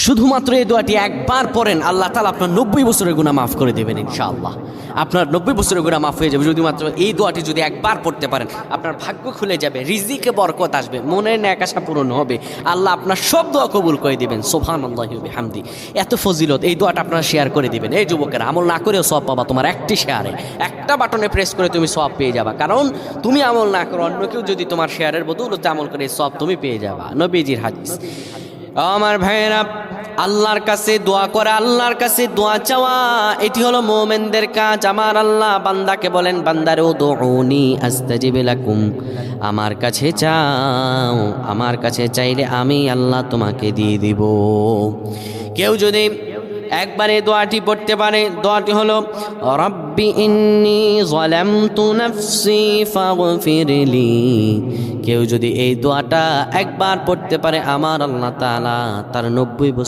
শুধুমাত্র এই দোয়াটি একবার পড়েন, আল্লাহ তাআলা আপনার 90 বছরের গুনাহ মাফ করে দেবেন ইনশাআল্লাহ। আপনার 90 বছরের গুনাহ মাফ হয়ে যাবে যদি মাত্র এই দোয়াটি যদি একবার পড়তে পারেন। আপনার ভাগ্য খুলে যাবে, রিজিকে বরকত আসবে, মনের ন্যাক আশা পূরণ হবে, আল্লাহ আপনার সব দোয়া কবুল করে দিবেন। সুবহানাল্লাহি ওয়া বিহামদি। এত ফজিলত, এই দোয়াটা আপনারা শেয়ার করে দিবেন। এই যুবকেরা, আমল না করেও সওয়াব পাবা। তোমার একটি শেয়ারে, একটা বাটনে প্রেস করে তুমি সওয়াব পেয়ে যাবা। কারণ তুমি আমল না করো, অন্য কেউ যদি তোমার শেয়ারের বদৌলতে আমল করে সওয়াব তুমি পেয়ে যাবা। নবীজির হাদিস। আমার ভাইয়েরা, আল্লাহর কাছে দোয়া করা, আল্লাহর কাছে দোয়া চাওয়া, এটি হলো মুমিনদের কাজ। আমার আল্লাহ বান্দাকে বলেন, বান্দারে উদউনি আস্তাজিব লাকুম, আমার কাছে চাও, আমার কাছে চাইলে আমি আল্লাহ তোমাকে দিয়ে দিব। কেউ যদি একবার এই দোয়াটি পড়তে পারে, দোয়াটি হলো রব্বি ইন্নী যালামতু নাফসি ফাগফিরলি। কেউ যদি এই দোয়াটা একবার পড়তে পারে, আমার আল্লাহ তাআলা তার 90 বছর